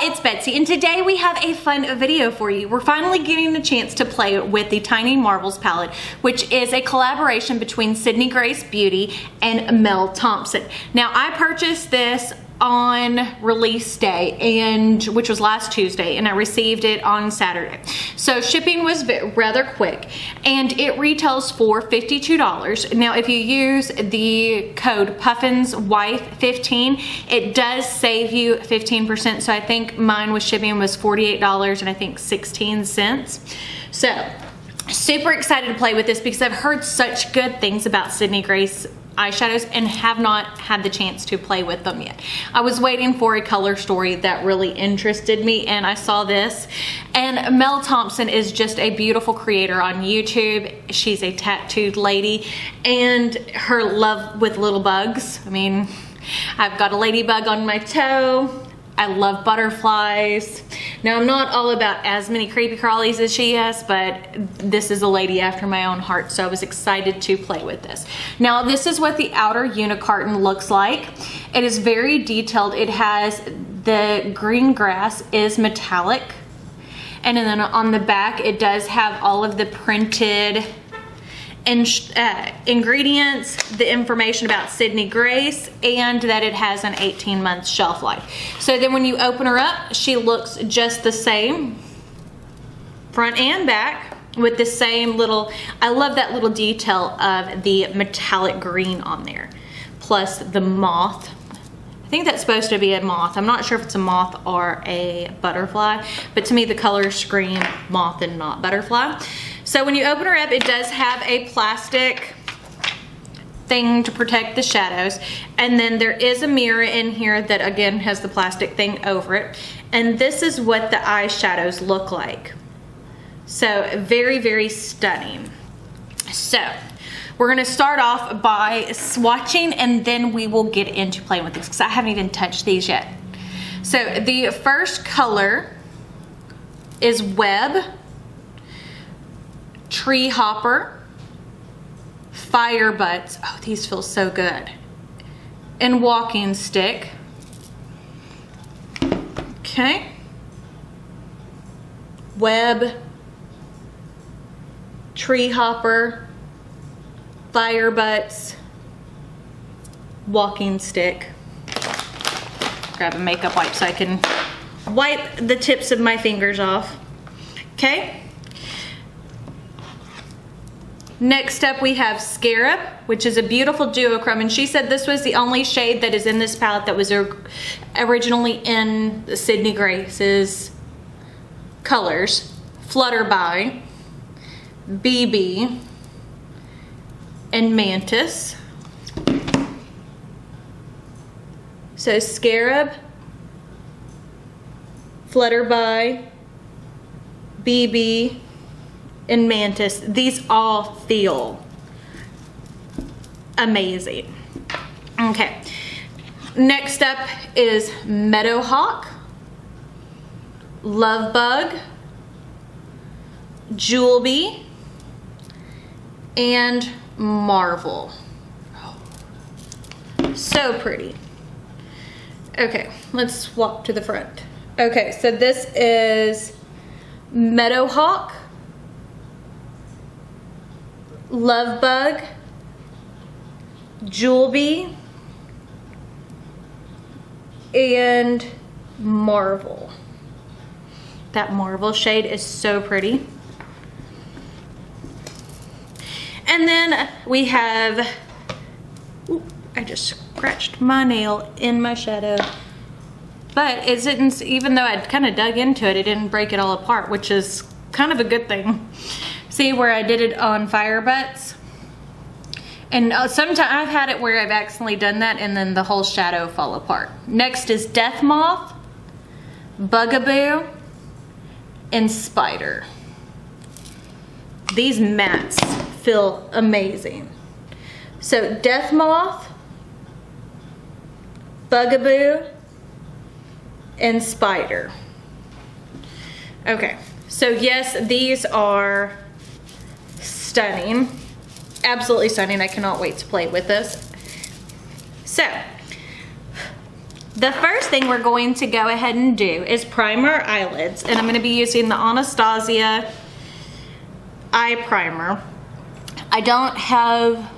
it's Betsy, and today we have a fun video for you. We're finally getting the chance to play with the Tiny Marvels palette, which is a collaboration between Sydney Grace Beauty and Mel Thompson. Now, I purchased this on release day, and which was last Tuesday, and I received it on Saturday. So shipping was rather quick, and it retails for $52. Now, if you use the code PuffinsWife15, it does save you 15%. So I think mine was shipping was $48 and I think 16 cents. So super excited to play with this because I've heard such good things about Sydney Grace eyeshadows and have not had the chance to play with them yet. I was waiting for a color story that really interested me, and I saw this. And Mel Thompson is just a beautiful creator on YouTube. She's a tattooed lady, and her love with little bugs. I mean, I've got a ladybug on my toe. I love butterflies. Now, I'm not all about as many creepy crawlies as she has, but this is a lady after my own heart, so I was excited to play with this. Now, this is what the outer unicarton looks like. It is very detailed. It has the green grass is metallic, and then on the back, it does have all of the printed ingredients, the information about Sydney Grace, and that it has an 18-month shelf life. So then when you open her up, she looks just the same front and back with the same little, I love that little detail of the metallic green on there, plus the moth. I think that's supposed to be a moth. I'm not sure if it's a moth or a butterfly, but to me the colors scream moth and not butterfly. So when you open her up, it does have a plastic thing to protect the shadows, and then there is a mirror in here that again has the plastic thing over it, and this is what the eyeshadows look like. So very, very stunning. So we're gonna start off by swatching, and then we will get into playing with these because I haven't even touched these yet. So the first color is Web, Tree Hopper, Fire Butts. Oh, these feel so good. And Walking Stick. Okay. Web, Tree Hopper, Fire Butts, Walking Stick. Grab a makeup wipe so I can wipe the tips of my fingers off. Okay. Next up we have Scarab, which is a beautiful duochrome, and she said this was the only shade that is in this palette that was originally in Sydney Grace's colors. Flutterby, BB, and Mantis. So Scarab, Flutterby, BB, and Mantis. These all feel amazing. Okay, next up is Meadowhawk, Lovebug, Jewelby, and Marvel. So pretty. Okay, let's swap to the front. Okay, so this is Meadowhawk, Lovebug, Jewelby, and Marvel. That Marvel shade is so pretty. And then we have, ooh, I just scratched my nail in my shadow. But it didn't, even though I'd kind of dug into it, it didn't break it all apart, which is kind of a good thing. See where I did it on Fire Butts? And sometimes I've had it where I've accidentally done that and then the whole shadow fall apart. Next is Death Moth, Bugaboo, and Spider. These mattes feel amazing. So Death Moth, Bugaboo, and Spider. Okay, so yes, these are stunning. Absolutely stunning. I cannot wait to play with this. So the first thing we're going to go ahead and do is prime our eyelids, and I'm going to be using the Anastasia eye primer. I don't have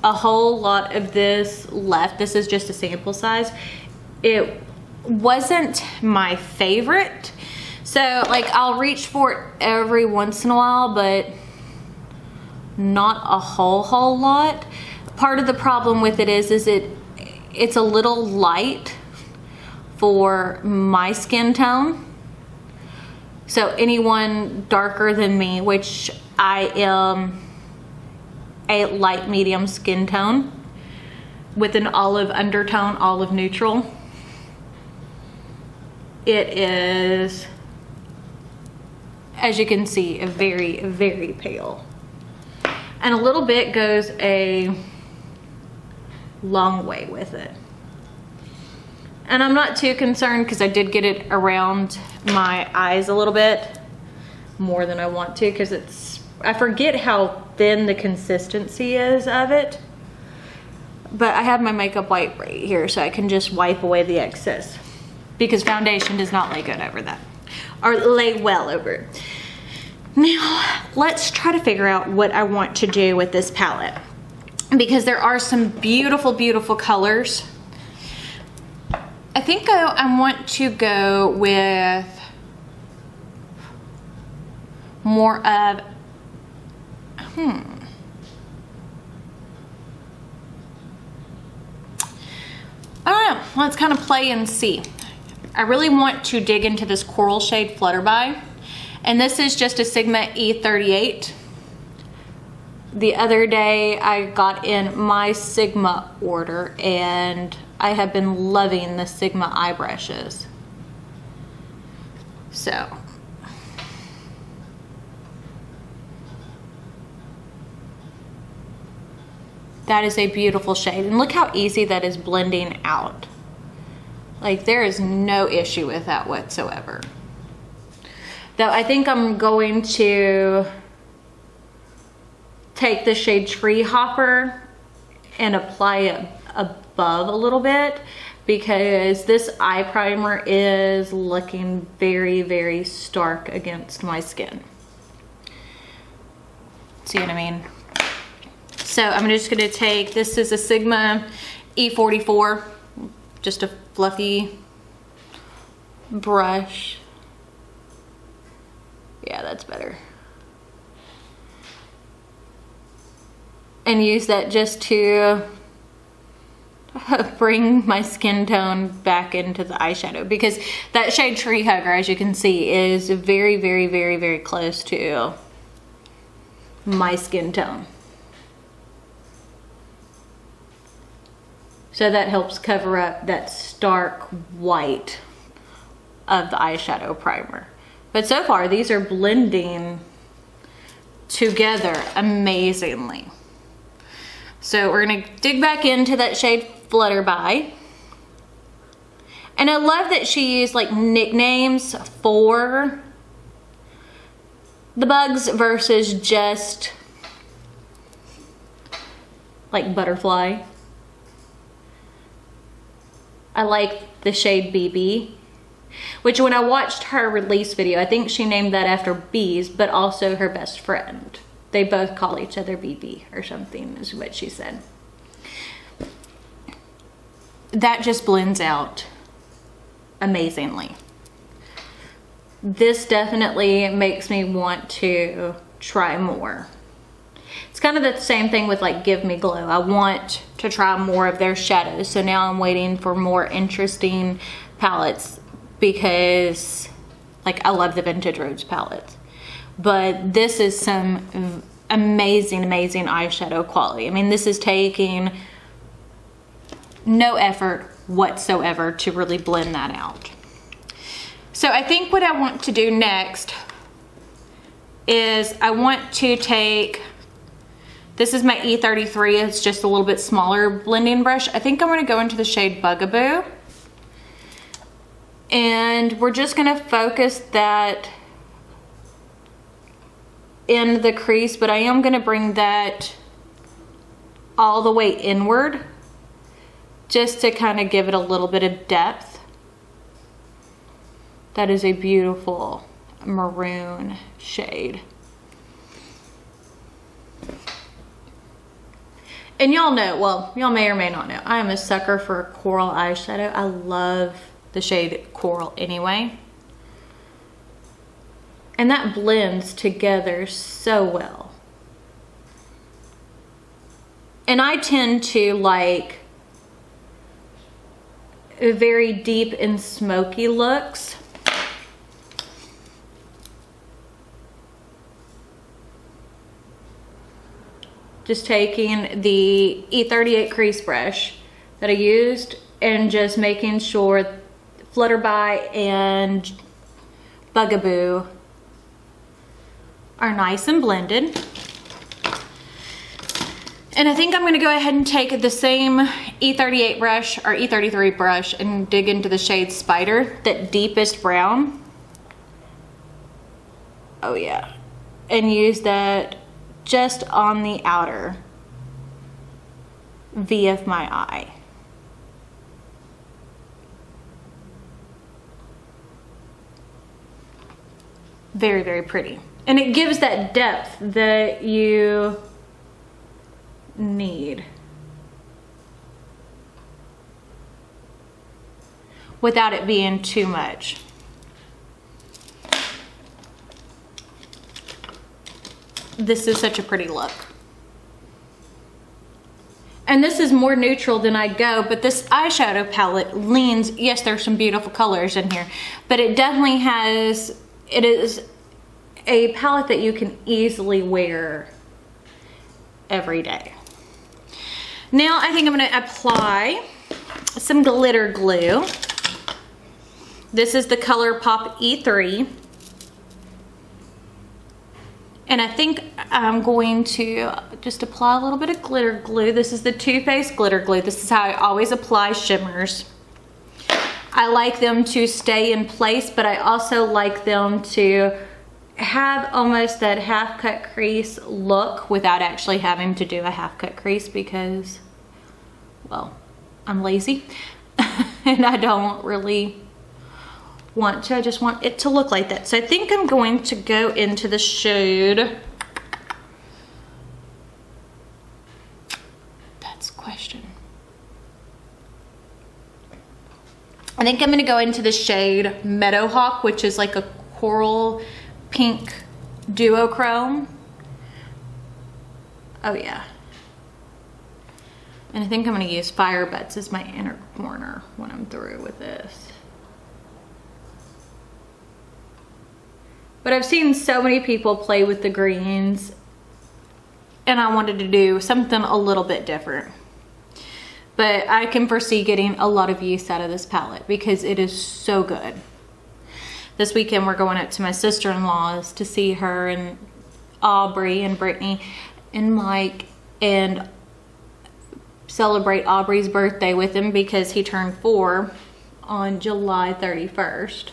a whole lot of this left. This is just a sample size. It wasn't my favorite, so like I'll reach for it every once in a while, but not a whole lot. Part of the problem with it is it's a little light for my skin tone. So anyone darker than me, which I am a light medium skin tone with an olive undertone, olive neutral, it is, as you can see, a very, very pale. And a little bit goes a long way with it. And I'm not too concerned because I did get it around my eyes a little bit more than I want to, because I forget how thin the consistency is of it. But I have my makeup wipe right here, so I can just wipe away the excess, because foundation does not lay good over that, or lay well over it. Now, let's try to figure out what I want to do with this palette, because there are some beautiful, beautiful colors. I think I want to go with more of, I don't know, let's kind of play and see. I really want to dig into this coral shade Flutterby, and this is just a Sigma E38. The other day I got in my Sigma order, and I have been loving the Sigma eye brushes. So that is a beautiful shade, and look how easy that is blending out. Like, there is no issue with that whatsoever. Though I think I'm going to take the shade Tree Hopper and apply it above a little bit, because this eye primer is looking very, very stark against my skin. See what I mean? So I'm just gonna take, this is a Sigma E44, just a fluffy brush. Yeah, that's better. And use that just to bring my skin tone back into the eyeshadow, because that shade Tree Hugger, as you can see, is very, very, very, very close to my skin tone. So that helps cover up that stark white of the eyeshadow primer. But so far, these are blending together amazingly. So we're gonna dig back into that shade Flutterby. And I love that she used like nicknames for the bugs versus just like butterfly. I like the shade BB, which when I watched her release video, I think she named that after bees, but also her best friend. They both call each other BB or something, is what she said. That just blends out amazingly. This definitely makes me want to try more. It's kind of the same thing with like Give Me Glow. I want to try more of their shadows. So now I'm waiting for more interesting palettes, because like I love the Vintage Rose palettes. But this is some amazing, amazing eyeshadow quality. I mean, this is taking no effort whatsoever to really blend that out. So I think what I want to do next is I want to take, this is my E33, it's just a little bit smaller blending brush. I think I'm gonna go into the shade Bugaboo. And we're just gonna focus that in the crease, but I am gonna bring that all the way inward just to kind of give it a little bit of depth. That is a beautiful maroon shade. And y'all know, well, y'all may or may not know, I am a sucker for a coral eyeshadow. I love the shade Coral anyway. And that blends together so well. And I tend to like very deep and smoky looks. Just taking the E38 crease brush that I used and just making sure Flutterby and Bugaboo are nice and blended. And I think I'm gonna go ahead and take the same E38 brush or E33 brush and dig into the shade Spider, that deepest brown. Oh yeah. And use that just on the outer V of my eye. Very, very pretty. And it gives that depth that you need without it being too much. This is such a pretty look. And this is more neutral than I go, but this eyeshadow palette leans, yes, there's some beautiful colors in here, but it definitely has, it is a palette that you can easily wear every day. Now I think I'm gonna apply some glitter glue. This is the ColourPop E3. And I think I'm going to just apply a little bit of glitter glue. This is the Too Faced glitter glue. This is how I always apply shimmers. I like them to stay in place, but I also like them to have almost that half cut crease look without actually having to do a half cut crease because, well, I'm lazy and I don't really want to. I just want it to look like that. So I think I'm going to go into the shade, that's a question. I think I'm going to go into the shade Meadowhawk, which is like a coral pink duochrome. Oh yeah. And I think I'm going to use Fire Butts as my inner corner when I'm through with this. But I've seen so many people play with the greens and I wanted to do something a little bit different. But I can foresee getting a lot of use out of this palette because it is so good. This weekend we're going up to my sister-in-law's to see her and Aubrey and Brittany and Mike and celebrate Aubrey's birthday with him because he turned 4 on July 31st.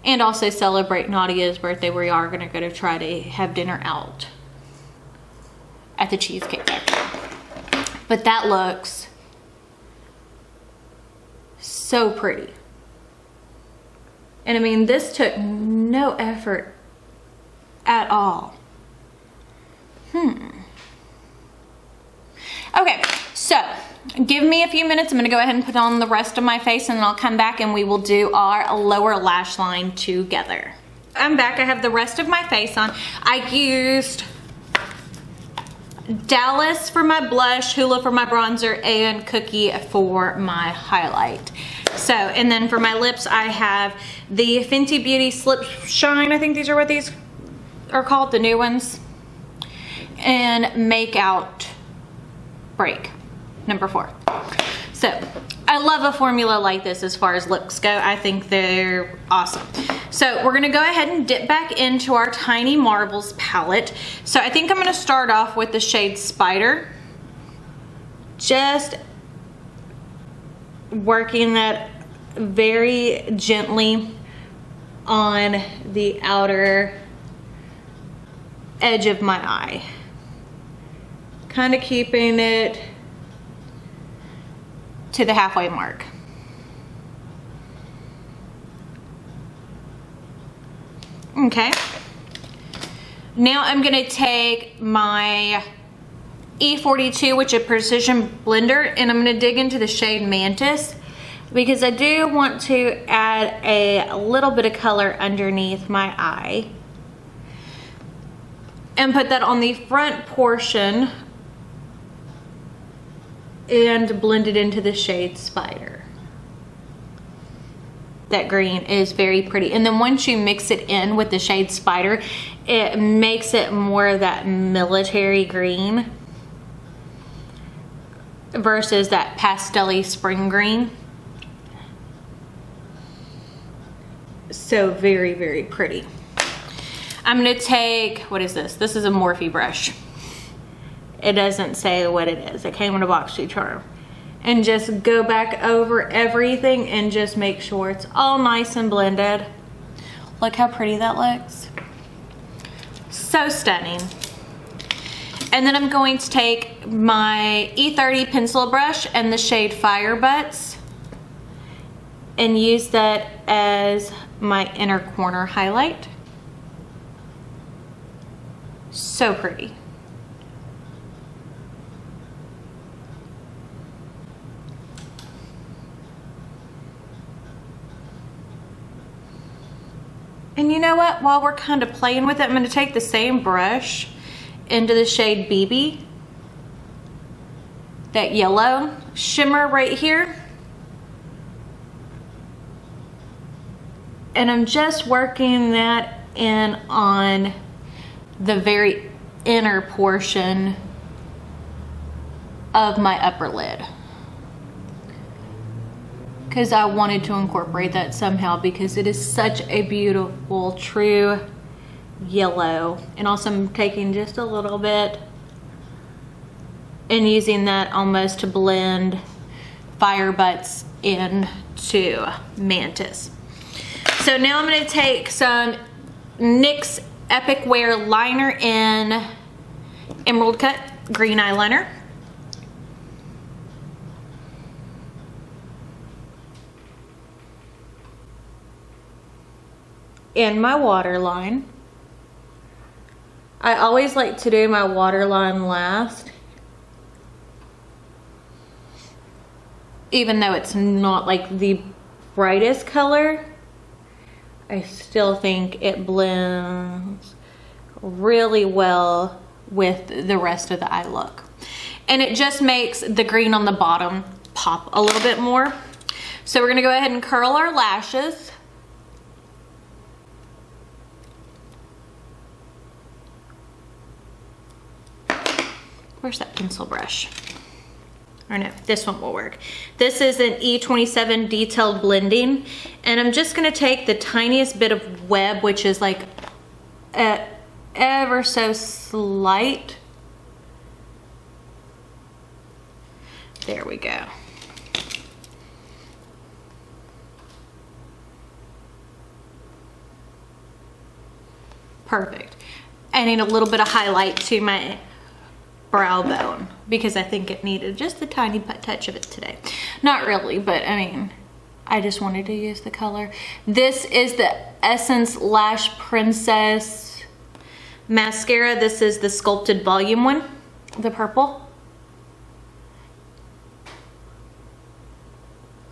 And also celebrate Nadia's birthday. We are going to go to try to have dinner out at the Cheesecake Factory. But that looks so pretty. And I mean, this took no effort at all. Okay, so give me a few minutes. I'm gonna go ahead and put on the rest of my face and then I'll come back and we will do our lower lash line together. I'm back, I have the rest of my face on. I used Dallas for my blush, Hoola for my bronzer, and Cookie for my highlight. So, and then for my lips, I have the Fenty Beauty Slip Shine. I think these are what these are called, the new ones. And Make Out Break, number 4. So, I love a formula like this as far as looks go. I think they're awesome. So, we're gonna go ahead and dip back into our Tiny Marbles palette. So, I think I'm gonna start off with the shade Spider. Just working that very gently on the outer edge of my eye. Kind of keeping it to the halfway mark. Okay. Now I'm gonna take my E42, which is a precision blender, and I'm gonna dig into the shade Mantis because I do want to add a little bit of color underneath my eye and put that on the front portion and blend it into the shade Spider. That green is very pretty. And then once you mix it in with the shade Spider, it makes it more of that military green versus that pastel-y spring green. So very, very pretty. I'm gonna take, what is this? This is a Morphe brush. It doesn't say what it is. It came in a box charm. And just go back over everything and just make sure it's all nice and blended. Look how pretty that looks. So stunning. And then I'm going to take my E30 pencil brush and the shade Fire Butts and use that as my inner corner highlight. So pretty. And you know what? While we're kind of playing with it, I'm going to take the same brush into the shade BB. That yellow shimmer right here. And I'm just working that in on the very inner portion of my upper lid. Because I wanted to incorporate that somehow because it is such a beautiful true yellow. And also I'm taking just a little bit and using that almost to blend Fire Butts into Mantis. So now I'm going to take some NYX Epic Wear liner in Emerald Cut green eyeliner. In my waterline. I always like to do my waterline last, even though it's not like the brightest color. I still think it blends really well with the rest of the eye look, and it just makes the green on the bottom pop a little bit more. So we're gonna go ahead and curl our lashes. Where's that pencil brush? Or no, this one will work. This is an E27 detailed blending, and I'm just gonna take the tiniest bit of web, which is like ever so slight. There we go. Perfect. I need a little bit of highlight to my brow bone because I think it needed just a tiny touch of it today. Not really, but I mean, I just wanted to use the color. This is the Essence Lash Princess mascara. This is the Sculpted Volume one, the purple.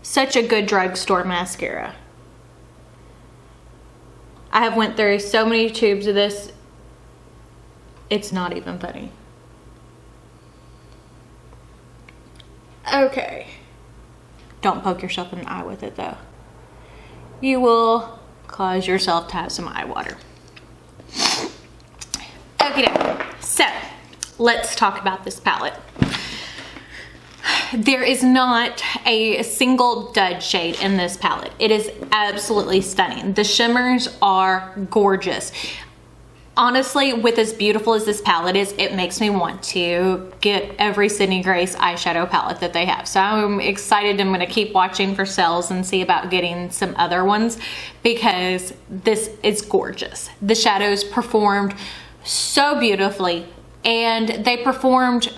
Such a good drugstore mascara. I have went through so many tubes of this. It's not even funny. Okay. Don't poke yourself in the eye with it though. You will cause yourself to have some eye water. Okay, so let's talk about this palette. There is not a single dud shade in this palette. It is absolutely stunning. The shimmers are gorgeous. Honestly, with as beautiful as this palette is, it makes me want to get every Sydney Grace eyeshadow palette that they have. So I'm excited. I'm going to keep watching for sales and see about getting some other ones because this is gorgeous. The shadows performed so beautifully, and they performed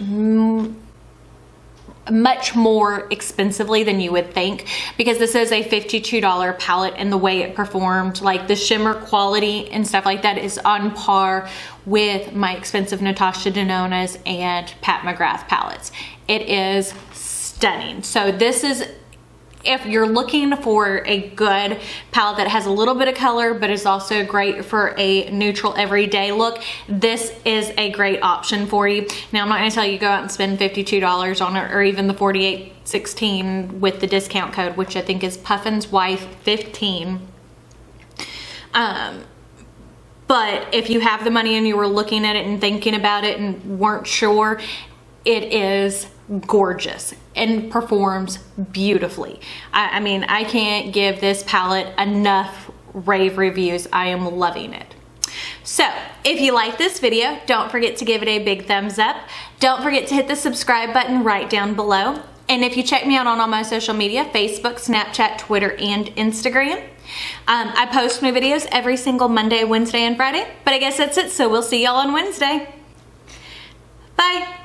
much more expensively than you would think, because this is a $52 palette, and the way it performed, like the shimmer quality and stuff like that, is on par with my expensive Natasha Denona's and Pat McGrath palettes. It is stunning. So this is, if you're looking for a good palette that has a little bit of color but is also great for a neutral everyday look, this is a great option for you. Now, I'm not going to tell you go out and spend $52 on it, or even the $48.16 with the discount code, which I think is Puffin's Wife 15. But if you have the money and you were looking at it and thinking about it and weren't sure, it is gorgeous and performs beautifully. I mean, I can't give this palette enough rave reviews. I am loving it. So if you like this video, don't forget to give it a big thumbs up. Don't forget to hit the subscribe button right down below. And if you check me out on all my social media, Facebook, Snapchat, Twitter, and Instagram, I post my videos every single Monday, Wednesday, and Friday. But I guess that's it, so we'll see y'all on Wednesday. Bye.